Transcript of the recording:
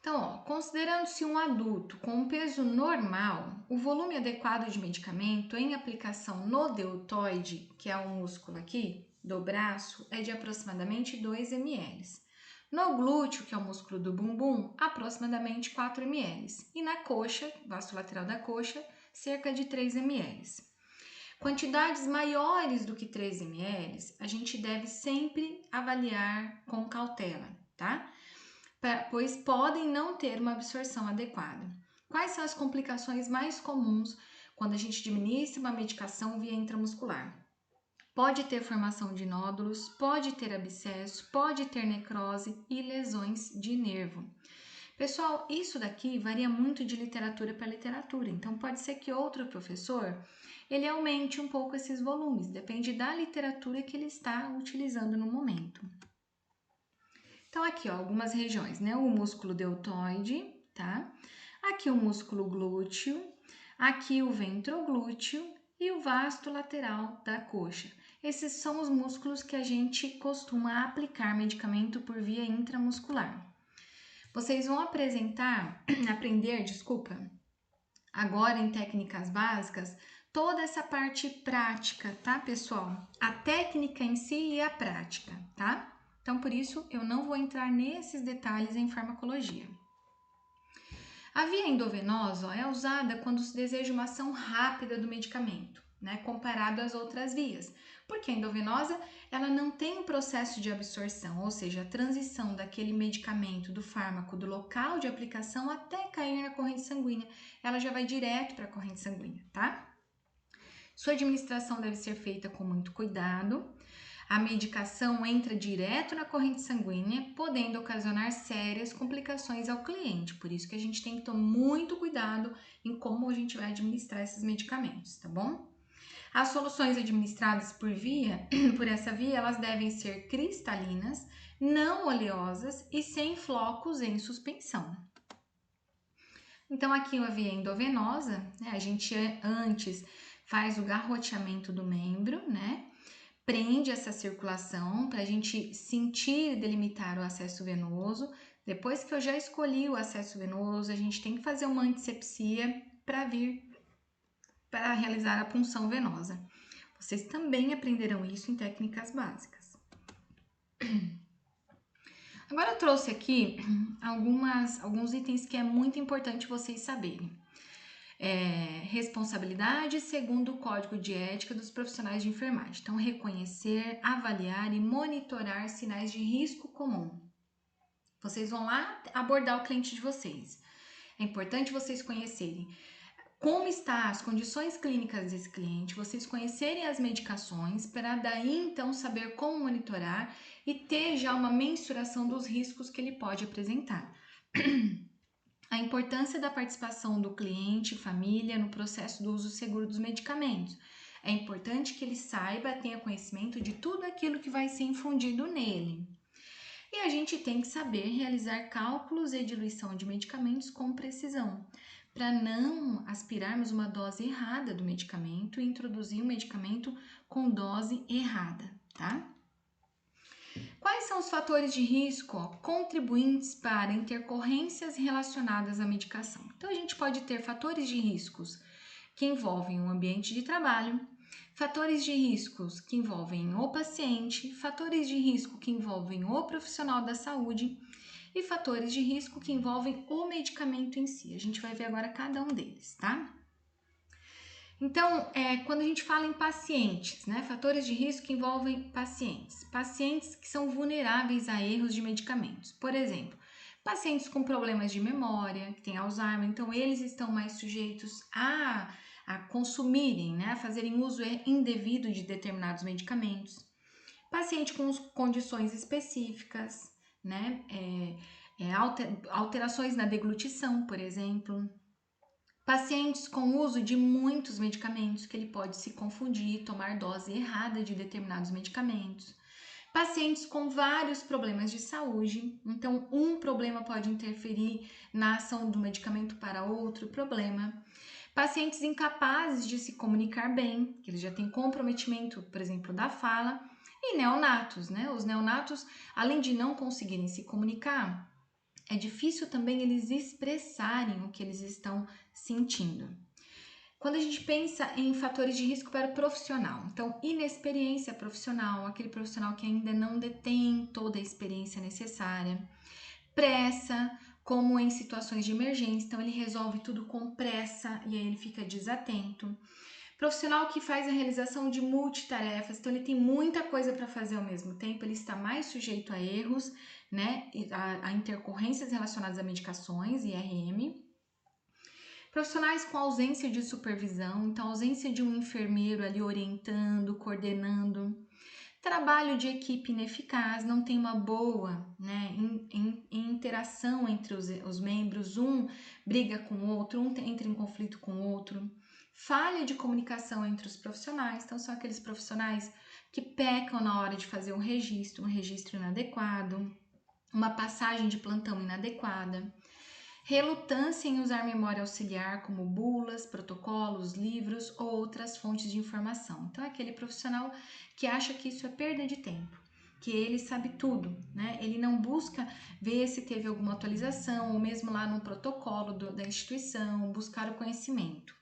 Então, ó, considerando-se um adulto com um peso normal, o volume adequado de medicamento em aplicação no deltoide, que é o músculo aqui do braço, é de aproximadamente 2 ml. No glúteo, que é o músculo do bumbum, aproximadamente 4 ml. E na coxa, vasto lateral da coxa, cerca de 3 ml. Quantidades maiores do que 3 ml, a gente deve sempre avaliar com cautela, tá? Pois podem não ter uma absorção adequada. Quais são as complicações mais comuns quando a gente administra uma medicação via intramuscular? Pode ter formação de nódulos, pode ter abscesso, pode ter necrose e lesões de nervo. Pessoal, isso daqui varia muito de literatura para literatura, então pode ser que outro professor ele aumente um pouco esses volumes, depende da literatura que ele está utilizando no momento. Então, aqui, ó, algumas regiões, né? O músculo deltoide, tá? Aqui o músculo glúteo, aqui o ventroglúteo e o vasto lateral da coxa. Esses são os músculos que a gente costuma aplicar medicamento por via intramuscular. Vocês vão aprender, agora em técnicas básicas, toda essa parte prática, tá, pessoal? A técnica em si e a prática, tá? Então, por isso, eu não vou entrar nesses detalhes em farmacologia. A via endovenosa é usada quando se deseja uma ação rápida do medicamento, né, comparado às outras vias, porque a endovenosa ela não tem o processo de absorção, ou seja, a transição daquele medicamento, do fármaco, do local de aplicação até cair na corrente sanguínea, ela já vai direto para a corrente sanguínea, tá? Sua administração deve ser feita com muito cuidado. A medicação entra direto na corrente sanguínea, podendo ocasionar sérias complicações ao cliente. Por isso que a gente tem que tomar muito cuidado em como a gente vai administrar esses medicamentos, tá bom? As soluções administradas por essa via, elas devem ser cristalinas, não oleosas e sem flocos em suspensão. Então, aqui a via endovenosa, né, a gente antes faz o garroteamento do membro, né? Prende essa circulação para a gente sentir e delimitar o acesso venoso. Depois que eu já escolhi o acesso venoso, a gente tem que fazer uma antisepsia para realizar a punção venosa. Vocês também aprenderão isso em técnicas básicas. Agora eu trouxe aqui alguns itens que é muito importante vocês saberem. Responsabilidade segundo o Código de Ética dos Profissionais de Enfermagem. Então, reconhecer, avaliar e monitorar sinais de risco comum. Vocês vão lá abordar o cliente de vocês. É importante vocês conhecerem como estão as condições clínicas desse cliente, vocês conhecerem as medicações, para daí então saber como monitorar e ter já uma mensuração dos riscos que ele pode apresentar. A importância da participação do cliente e família no processo do uso seguro dos medicamentos. É importante que ele saiba, tenha conhecimento de tudo aquilo que vai ser infundido nele. E a gente tem que saber realizar cálculos e diluição de medicamentos com precisão, para não aspirarmos uma dose errada do medicamento e introduzir o medicamento com dose errada, tá? Quais são os fatores de risco contribuintes para intercorrências relacionadas à medicação? Então, a gente pode ter fatores de riscos que envolvem o ambiente de trabalho, fatores de riscos que envolvem o paciente, fatores de risco que envolvem o profissional da saúde e fatores de risco que envolvem o medicamento em si. A gente vai ver agora cada um deles, tá? Então, quando a gente fala em pacientes, né, fatores de risco que envolvem pacientes que são vulneráveis a erros de medicamentos. Por exemplo, pacientes com problemas de memória, que têm Alzheimer, então eles estão mais sujeitos a consumirem, né, a fazerem uso indevido de determinados medicamentos. Paciente com condições específicas, né, alterações na deglutição, por exemplo. Pacientes com uso de muitos medicamentos, que ele pode se confundir e tomar dose errada de determinados medicamentos. Pacientes com vários problemas de saúde, então um problema pode interferir na ação do medicamento para outro problema. Pacientes incapazes de se comunicar bem, que eles já têm comprometimento, por exemplo, da fala. E neonatos, né? Os neonatos, além de não conseguirem se comunicar, é difícil também eles expressarem o que eles estão sentindo. Quando a gente pensa em fatores de risco para o profissional, então inexperiência profissional, aquele profissional que ainda não detém toda a experiência necessária, pressa, como em situações de emergência, então ele resolve tudo com pressa e aí ele fica desatento. Profissional que faz a realização de multitarefas, então ele tem muita coisa para fazer ao mesmo tempo, ele está mais sujeito a erros, né, a intercorrências relacionadas a medicações, IRM. Profissionais com ausência de supervisão, então ausência de um enfermeiro ali orientando, coordenando. Trabalho de equipe ineficaz, não tem uma boa, né, interação entre os membros, um briga com o outro, um entra em conflito com o outro. Falha de comunicação entre os profissionais, então são aqueles profissionais que pecam na hora de fazer um registro inadequado, uma passagem de plantão inadequada. Relutância em usar memória auxiliar, como bulas, protocolos, livros ou outras fontes de informação. Então, é aquele profissional que acha que isso é perda de tempo, que ele sabe tudo, né? Ele não busca ver se teve alguma atualização, ou mesmo lá no protocolo da instituição, buscar o conhecimento.